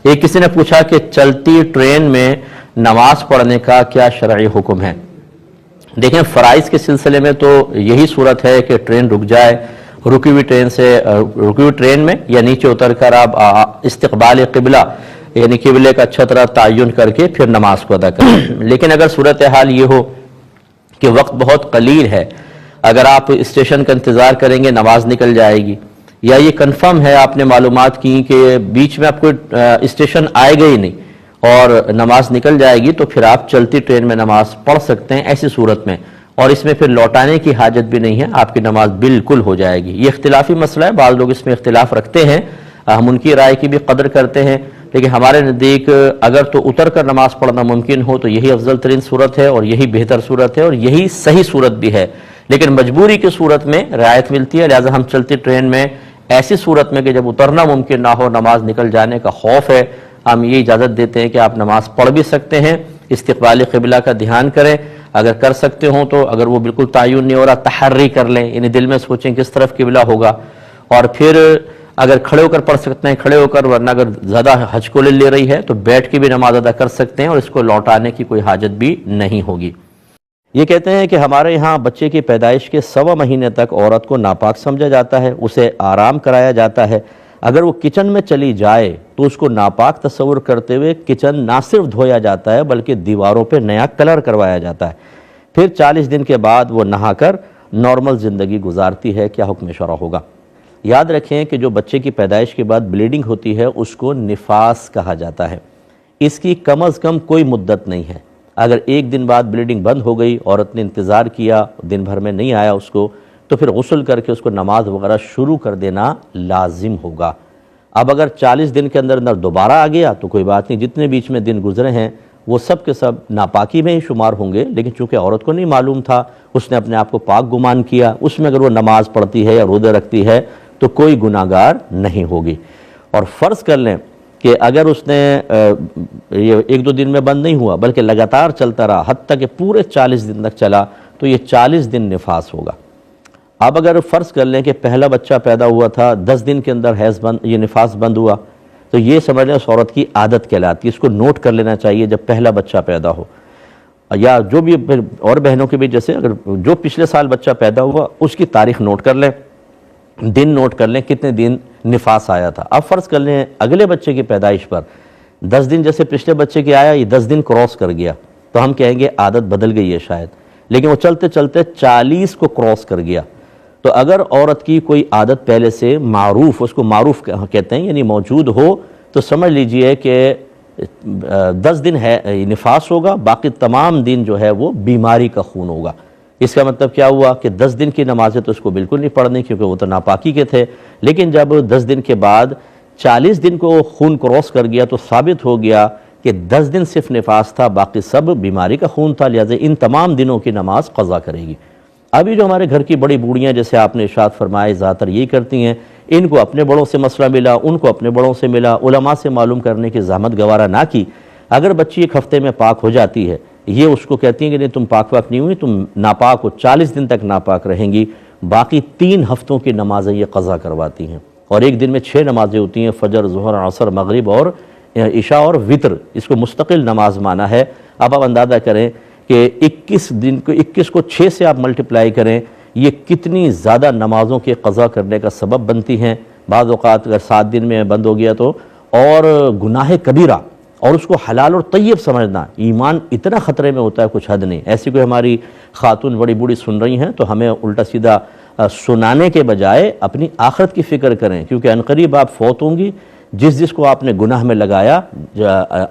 ایک کسی نے پوچھا کہ چلتی ٹرین میں نماز پڑھنے کا کیا شرعی حکم ہے؟ دیکھیں، فرائض کے سلسلے میں تو یہی صورت ہے کہ ٹرین رک جائے، رکی ہوئی ٹرین میں یا نیچے اتر کر آپ استقبال قبلہ یعنی قبلے کا اچھا طرح تعین کر کے پھر نماز کو ادا کریں۔ لیکن اگر صورتحال یہ ہو کہ وقت بہت قلیل ہے، اگر آپ اسٹیشن کا انتظار کریں گے نماز نکل جائے گی، یا یہ کنفرم ہے آپ نے معلومات کی کہ بیچ میں آپ کو اسٹیشن آئے گا ہی نہیں اور نماز نکل جائے گی، تو پھر آپ چلتی ٹرین میں نماز پڑھ سکتے ہیں ایسی صورت میں، اور اس میں پھر لوٹانے کی حاجت بھی نہیں ہے، آپ کی نماز بالکل ہو جائے گی۔ یہ اختلافی مسئلہ ہے، بعض لوگ اس میں اختلاف رکھتے ہیں، ہم ان کی رائے کی بھی قدر کرتے ہیں، لیکن ہمارے نزدیک اگر تو اتر کر نماز پڑھنا ممکن ہو تو یہی افضل ترین صورت ہے اور یہی بہتر صورت ہے اور یہی صحیح صورت بھی ہے، لیکن مجبوری کی صورت میں رعایت ملتی ہے، لہذا ہم چلتی ٹرین میں ایسی صورت میں کہ جب اترنا ممکن نہ ہو، نماز نکل جانے کا خوف ہے، ہم یہ اجازت دیتے ہیں کہ آپ نماز پڑھ بھی سکتے ہیں، استقبال قبلہ کا دھیان کریں، اگر کر سکتے ہوں تو اگر وہ بالکل تعین نہیں ہو رہا تحری کر لیں، یعنی دل میں سوچیں کس طرف قبلہ ہوگا، اور پھر اگر کھڑے ہو کر پڑھ سکتے ہیں کھڑے ہو کر، ورنہ اگر زیادہ ہچکولے لے رہی ہے تو بیٹھ کے بھی نماز ادا کر سکتے ہیں اور اس کو لوٹانے کی کوئی حاجت بھی نہیں ہوگی۔ یہ کہتے ہیں کہ ہمارے یہاں بچے کی پیدائش کے 1.25 مہینے تک عورت کو ناپاک سمجھا جاتا ہے، اسے آرام کرایا جاتا ہے، اگر وہ کچن میں چلی جائے تو اس کو ناپاک تصور کرتے ہوئے کچن نہ صرف دھویا جاتا ہے بلکہ دیواروں پہ نیا کلر کروایا جاتا ہے، پھر 40 دن کے بعد وہ نہا کر نارمل زندگی گزارتی ہے، کیا حکم شرع ہوگا؟ یاد رکھیں کہ جو بچے کی پیدائش کے بعد بلیڈنگ ہوتی ہے اس کو نفاس کہا جاتا ہے، اس کی کم از کم کوئی مدت نہیں ہے، اگر 1 دن بعد بلیڈنگ بند ہو گئی، عورت نے انتظار کیا، دن بھر میں نہیں آیا اس کو، تو پھر غسل کر کے اس کو نماز وغیرہ شروع کر دینا لازم ہوگا۔ اب اگر 40 دن کے اندر دوبارہ آ گیا تو کوئی بات نہیں، جتنے بیچ میں دن گزرے ہیں وہ سب کے سب ناپاکی میں ہی شمار ہوں گے، لیکن چونکہ عورت کو نہیں معلوم تھا، اس نے اپنے آپ کو پاک گمان کیا، اس میں اگر وہ نماز پڑھتی ہے یا روزے رکھتی ہے تو کوئی گناہگار نہیں ہوگی۔ اور فرض کر لیں کہ اگر اس نے یہ 1-2 دن میں بند نہیں ہوا بلکہ لگاتار چلتا رہا حتیٰ کہ پورے 40 دن تک چلا تو یہ 40 دن نفاس ہوگا۔ اب اگر فرض کر لیں کہ پہلا بچہ پیدا ہوا تھا، 10 دن کے اندر یہ نفاس بند ہوا، تو یہ سمجھ لیں اس عورت کی عادت کہلاتی ہے، اس کو نوٹ کر لینا چاہیے جب پہلا بچہ پیدا ہو، یا جو بھی اور بہنوں کے بھی جیسے اگر جو پچھلے سال بچہ پیدا ہوا اس کی تاریخ نوٹ کر لیں، دن نوٹ کر لیں کتنے دن نفاس آیا تھا۔ اب فرض کر لیں اگلے بچے کی پیدائش پر 10 دن جیسے پچھلے بچے کی آیا، یہ 10 دن کراس کر گیا تو ہم کہیں گے عادت بدل گئی ہے شاید، لیکن وہ چلتے چلتے 40 کو کراس کر گیا، تو اگر عورت کی کوئی عادت پہلے سے معروف، اس کو معروف کہتے ہیں یعنی موجود ہو، تو سمجھ لیجئے کہ 10 دن ہے نفاس ہوگا، باقی تمام دن جو ہے وہ بیماری کا خون ہوگا۔ اس کا مطلب کیا ہوا کہ 10 دن کی نمازیں تو اس کو بالکل نہیں پڑھنی کیونکہ وہ تو ناپاکی کے تھے، لیکن جب 10 دن کے بعد 40 دن کو خون کراس کر گیا تو ثابت ہو گیا کہ 10 دن صرف نفاس تھا، باقی سب بیماری کا خون تھا، لہذا ان تمام دنوں کی نماز قضا کرے گی۔ ابھی جو ہمارے گھر کی بڑی بوڑھیاں جیسے آپ نے ارشاد فرمائے زیادہ تر یہی کرتی ہیں، ان کو اپنے بڑوں سے مسئلہ ملا، ان کو اپنے بڑوں سے ملا، علماء سے معلوم کرنے کی زحمت گوارہ نہ کی، اگر بچی 1 ہفتے میں پاک ہو جاتی ہے، یہ اس کو کہتی ہیں کہ نہیں تم پاک نہیں ہوئی، تم ناپاک ہو، 40 دن تک ناپاک رہیں گی، باقی 3 ہفتوں کی نمازیں یہ قضا کرواتی ہیں، اور 1 دن میں 6 نمازیں ہوتی ہیں، فجر، ظہر، عصر، مغرب اور عشاء اور وطر، اس کو مستقل نماز مانا ہے۔ اب آپ اندازہ کریں کہ 21 کو 6 سے آپ ملٹیپلائی کریں، یہ کتنی زیادہ نمازوں کے قضا کرنے کا سبب بنتی ہیں۔ بعض اوقات اگر 7 دن میں بند ہو گیا تو، اور گناہ کبیرہ اور اس کو حلال اور طیب سمجھنا، ایمان اتنا خطرے میں ہوتا ہے کچھ حد نہیں۔ ایسی کوئی ہماری خاتون بڑی بوڑھی سن رہی ہیں تو ہمیں الٹا سیدھا سنانے کے بجائے اپنی آخرت کی فکر کریں، کیونکہ عنقریب آپ فوت ہوں گی، جس کو آپ نے گناہ میں لگایا،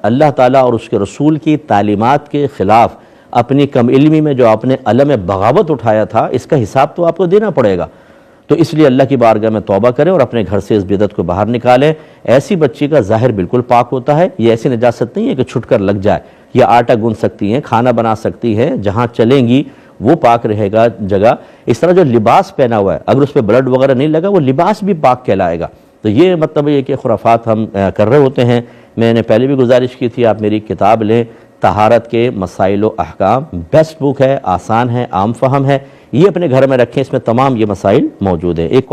اللہ تعالیٰ اور اس کے رسول کی تعلیمات کے خلاف اپنی کم علمی میں جو آپ نے علم بغاوت اٹھایا تھا، اس کا حساب تو آپ کو دینا پڑے گا، تو اس لیے اللہ کی بارگاہ میں توبہ کریں اور اپنے گھر سے اس بدعت کو باہر نکالیں۔ ایسی بچی کا ظاہر بالکل پاک ہوتا ہے، یہ ایسی نجاست نہیں ہے کہ چھٹ کر لگ جائے، یہ آٹا گون سکتی ہیں، کھانا بنا سکتی ہیں، جہاں چلیں گی وہ پاک رہے گا جگہ۔ اس طرح جو لباس پہنا ہوا ہے اگر اس پہ بلڈ وغیرہ نہیں لگا وہ لباس بھی پاک کہلائے گا۔ تو یہ مطلب یہ کہ خرافات ہم کر رہے ہوتے ہیں۔ میں نے پہلے بھی گزارش کی تھی آپ میری کتاب لیں، طہارت کے مسائل و احکام، بیسٹ بک ہے، آسان ہے، عام فہم ہے، یہ اپنے گھر میں رکھیں، اس میں تمام یہ مسائل موجود ہیں۔ ایک